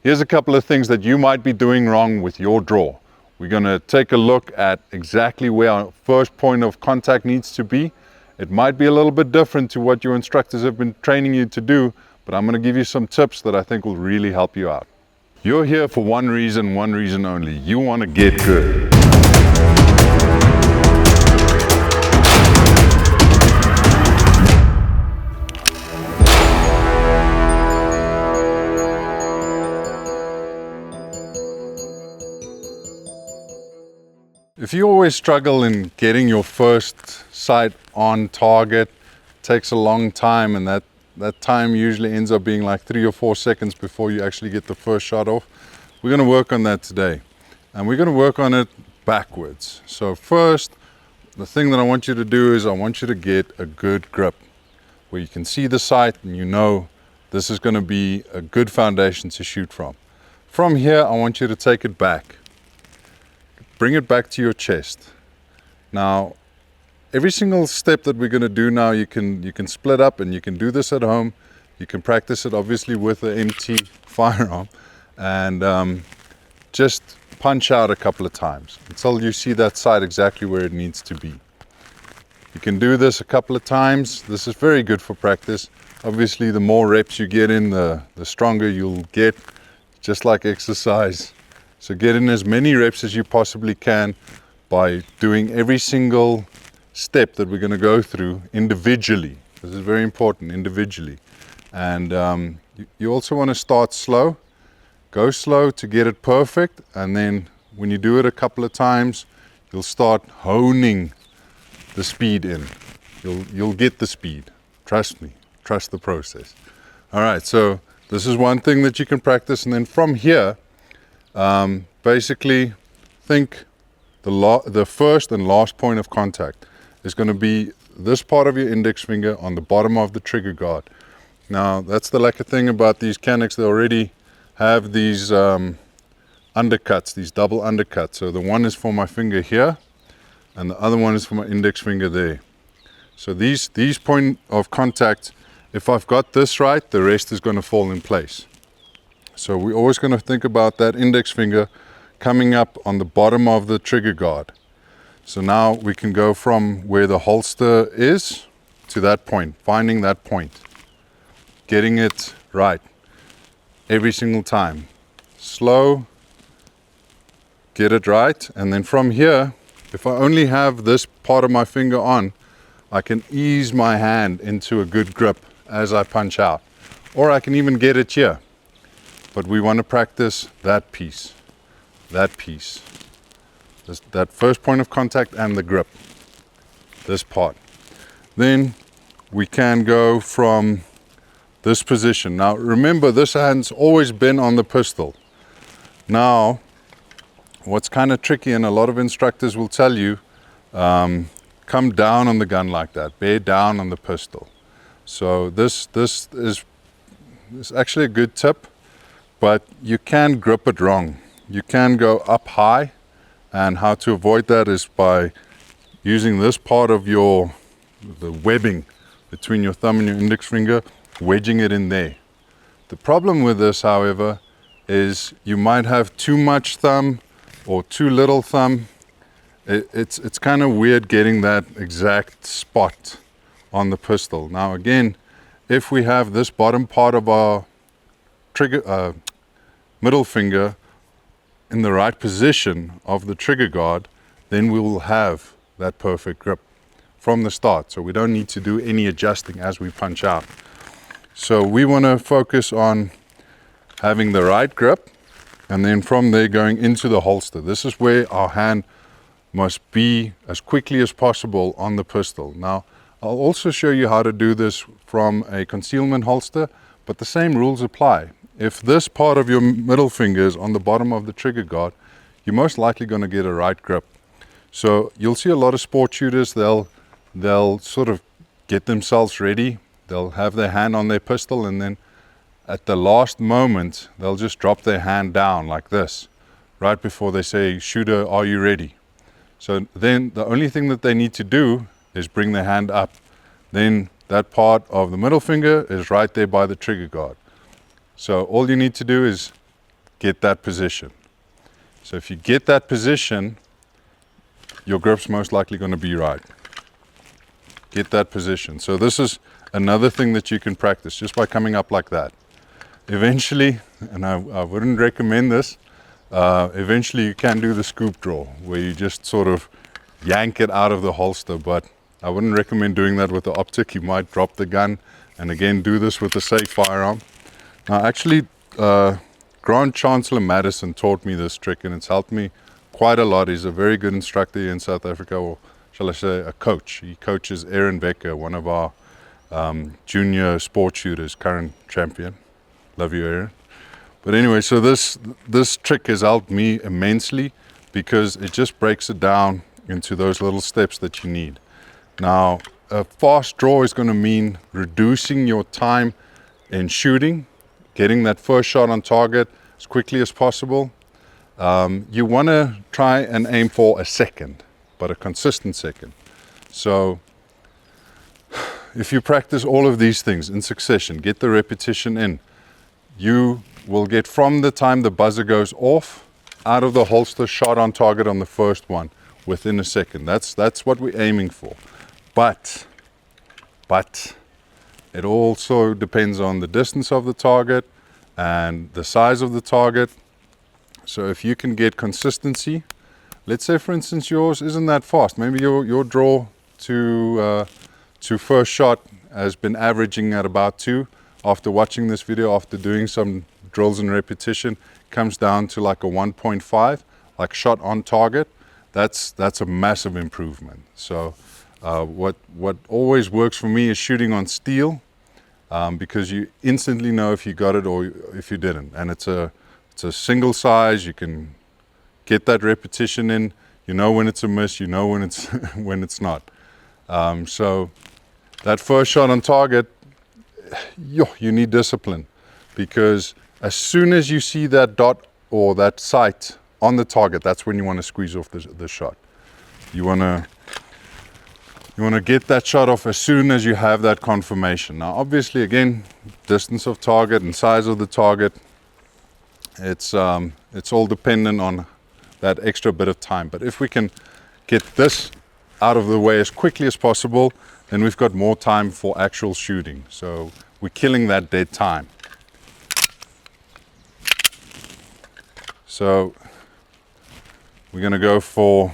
Here's a couple of things that you might be doing wrong with your draw. We're going to take a look at exactly where our first point of contact needs to be. It might be a little bit different to what your instructors have been training you to do, but I'm going to give you some tips that I think will really help you out. You're here for one reason only. You want to get good. If you always struggle in getting your first sight on target, it takes a long time, and that time usually ends up being like 3 or 4 seconds before you actually get the first shot off. We're going to work on that today, and we're going to work on it backwards. So first, the thing that I want you to do is I want you to get a good grip where you can see the sight and you know this is going to be a good foundation to shoot from. From here, I want you to take it back. Bring it back to your chest. Now, every single step that we're going to do now, you can split up, and you can do this at home. You can practice it obviously with an empty firearm, and just punch out a couple of times until you see that sight exactly where it needs to be. You can do this a couple of times. This is very good for practice. Obviously, the more reps you get in, the stronger you'll get, just like exercise. So get in as many reps as you possibly can by doing every single step that we're going to go through individually. This is very important, individually. And you also want to start slow. Go slow to get it perfect, and then when you do it a couple of times, you'll start honing the speed in. You'll get the speed. Trust me. Trust the process. All right, so this is one thing that you can practice, and then from here, basically think the first and last point of contact is going to be this part of your index finger on the bottom of the trigger guard. Now, that's the lucky thing about these Canics. They already have these undercuts, these double undercuts. So the one is for my finger here, and the other one is for my index finger there. So these point of contact, if I've got this right, the rest is going to fall in place. So we're always going to think about that index finger coming up on the bottom of the trigger guard. So now we can go from where the holster is to that point, finding that point, getting it right every single time. Slow, get it right, and then from here, if I only have this part of my finger on, I can ease my hand into a good grip as I punch out, or I can even get it here. But we want to practice that piece, that first point of contact and the grip, this part. Then we can go from this position. Now remember, this hand's always been on the pistol. Now, what's kind of tricky, and a lot of instructors will tell you, come down on the gun like that, bear down on the pistol. So this is actually a good tip. But you can grip it wrong. You can go up high, and how to avoid that is by using this part of the webbing between your thumb and your index finger, wedging it in there. The problem with this, however, is you might have too much thumb or too little thumb. It's kind of weird getting that exact spot on the pistol. Now again, if we have this bottom part of our trigger middle finger in the right position of the trigger guard, then we will have that perfect grip from the start. So we don't need to do any adjusting as we punch out. So we want to focus on having the right grip, and then from there going into the holster. This is where our hand must be as quickly as possible on the pistol. Now, I'll also show you how to do this from a concealment holster, but the same rules apply. If this part of your middle finger is on the bottom of the trigger guard, you're most likely going to get a right grip. So you'll see a lot of sport shooters, they'll sort of get themselves ready. They'll have their hand on their pistol, and then at the last moment, they'll just drop their hand down like this, right before they say, "Shooter, are you ready?" So then the only thing that they need to do is bring their hand up. Then that part of the middle finger is right there by the trigger guard. So all you need to do is get that position. So if you get that position, your grip's most likely going to be right. Get that position. So this is another thing that you can practice just by coming up like that. Eventually, and I wouldn't recommend this, eventually you can do the scoop draw where you just sort of yank it out of the holster, but I wouldn't recommend doing that with the optic. You might drop the gun. And again, do this with a safe firearm. Now actually, Grand Chancellor Madison taught me this trick, and it's helped me quite a lot. He's a very good instructor here in South Africa, or shall I say a coach. He coaches Aaron Becker, one of our junior sport shooters, current champion. Love you, Aaron. But anyway, so this trick has helped me immensely because it just breaks it down into those little steps that you need. Now, a fast draw is going to mean reducing your time in shooting, getting that first shot on target as quickly as possible. You want to try and aim for a second, but a consistent second. So if you practice all of these things in succession, get the repetition in, you will get from the time the buzzer goes off, out of the holster, shot on target on the first one within a second. That's what we're aiming for. But it also depends on the distance of the target and the size of the target. So if you can get consistency, let's say for instance yours isn't that fast. Maybe your draw to first shot has been averaging at about 2. After watching this video, after doing some drills and repetition, comes down to like a 1.5, like shot on target. That's a massive improvement. So what always works for me is shooting on steel, because you instantly know if you got it or if you didn't. And it's a single size. You can get that repetition in. You know when it's a miss. You know when it's when it's not. So that first shot on target, you need discipline, because as soon as you see that dot or that sight on the target, that's when you want to squeeze off the shot. You want to get that shot off as soon as you have that confirmation. Now obviously, again, distance of target and size of the target, it's all dependent on that extra bit of time. But if we can get this out of the way as quickly as possible, then we've got more time for actual shooting. So we're killing that dead time. So we're going to go for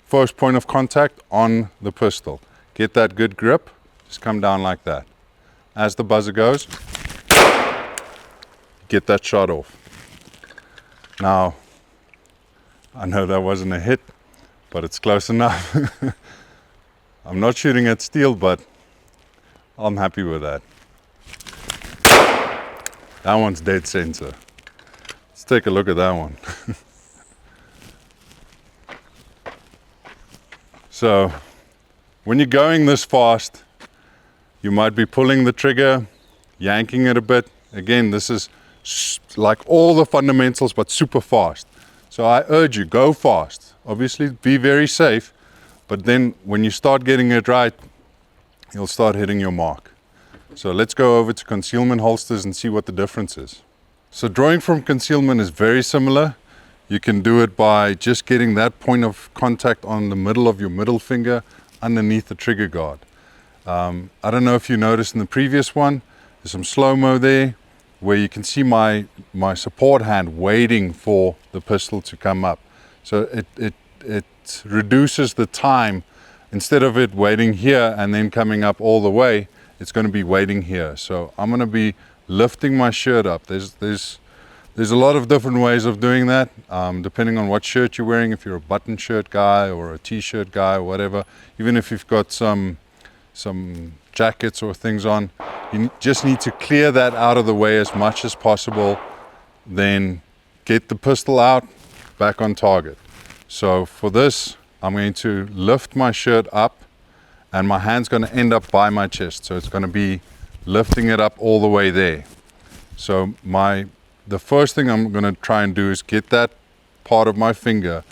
first point of contact on the pistol. Get that good grip. Just come down like that. As the buzzer goes, get that shot off. Now, I know that wasn't a hit, but it's close enough. I'm not shooting at steel, but I'm happy with that. That one's dead center. Let's take a look at that one. So when you're going this fast, you might be pulling the trigger, yanking it a bit. Again, this is like all the fundamentals, but super fast. So I urge you, go fast. Obviously, be very safe, but then when you start getting it right, you'll start hitting your mark. So let's go over to concealment holsters and see what the difference is. So drawing from concealment is very similar. You can do it by just getting that point of contact on the middle of your middle finger underneath the trigger guard. I don't know if you noticed in the previous one, there's some slow-mo there where you can see my support hand waiting for the pistol to come up. So it reduces the time. Instead of it waiting here and then coming up all the way, it's going to be waiting here. So I'm going to be lifting my shirt up. There's a lot of different ways of doing that, depending on what shirt you're wearing. If you're a button shirt guy or a t-shirt guy or whatever, even if you've got some jackets or things on, you just need to clear that out of the way as much as possible. Then get the pistol out, back on target. So for this, I'm going to lift my shirt up and my hand's going to end up by my chest. So it's going to be lifting it up all the way there. So the first thing I'm going to try and do is get that part of my finger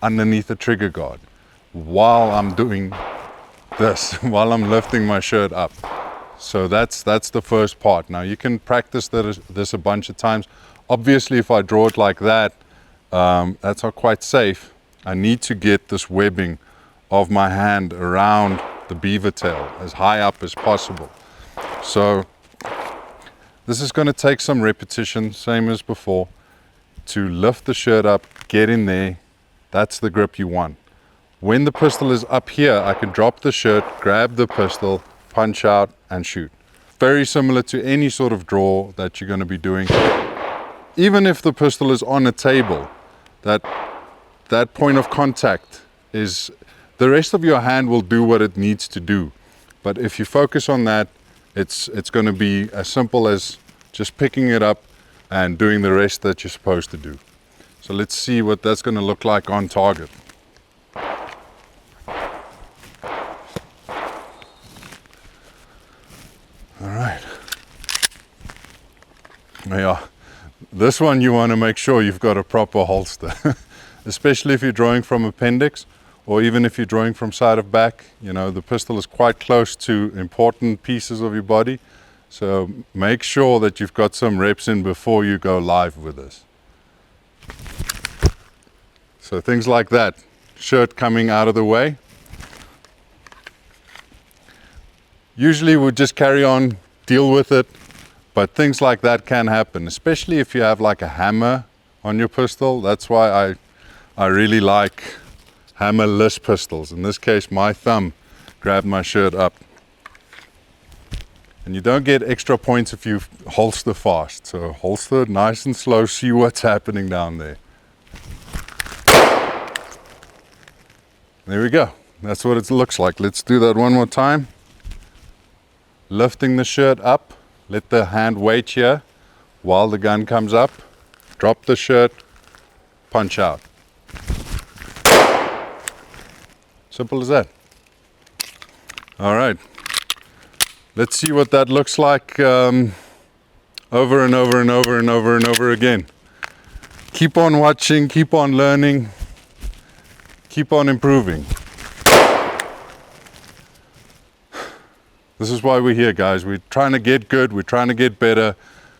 underneath the trigger guard while I'm doing this, while I'm lifting my shirt up. So that's the first part. Now you can practice this a bunch of times. Obviously, if I draw it like that, that's not quite safe. I need to get this webbing of my hand around the beaver tail as high up as possible. So this is going to take some repetition, same as before, to lift the shirt up, get in there. That's the grip you want. When the pistol is up here, I can drop the shirt, grab the pistol, punch out and shoot. Very similar to any sort of draw that you're going to be doing. Even if the pistol is on a table, that point of contact is, the rest of your hand will do what it needs to do. But if you focus on that, it's going to be as simple as just picking it up and doing the rest that you're supposed to do. So let's see what that's going to look like on target. All right. Yeah, this one you want to make sure you've got a proper holster, especially if you're drawing from appendix, or even if you're drawing from side of back. You know, the pistol is quite close to important pieces of your body. So make sure that you've got some reps in before you go live with this. So things like that, shirt coming out of the way. Usually we'll just carry on, deal with it, but things like that can happen, especially if you have like a hammer on your pistol. That's why I really like hammerless pistols. In this case, my thumb grabbed my shirt up. And you don't get extra points if you holster fast. So holster nice and slow, see what's happening down there. There we go. That's what it looks like. Let's do that one more time. Lifting the shirt up, let the hand wait here while the gun comes up. Drop the shirt, punch out. Simple as that. All right. Let's see what that looks like over and over and over and over and over again. Keep on watching, keep on learning, keep on improving. This is why we're here, guys. We're trying to get good, we're trying to get better.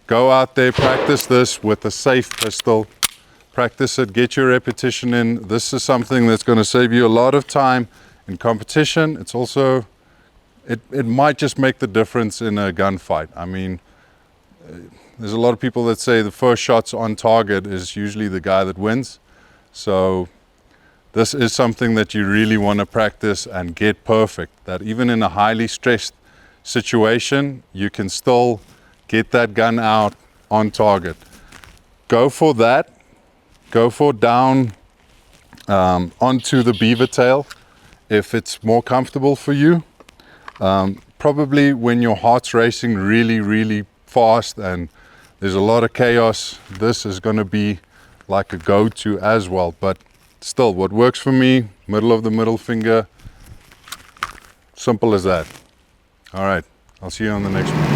Go out there, practice this with a safe pistol. Practice it, get your repetition in. This is something that's going to save you a lot of time in competition. It's also, it might just make the difference in a gunfight. I mean, there's a lot of people that say the first shots on target is usually the guy that wins. So this is something that you really want to practice and get perfect. That even in a highly stressed situation, you can still get that gun out on target. Go for that. Go for down onto the beaver tail if it's more comfortable for you. Probably when your heart's racing really, really fast and there's a lot of chaos, this is going to be like a go-to as well. But still, what works for me, middle of the middle finger, simple as that. All right, I'll see you on the next one.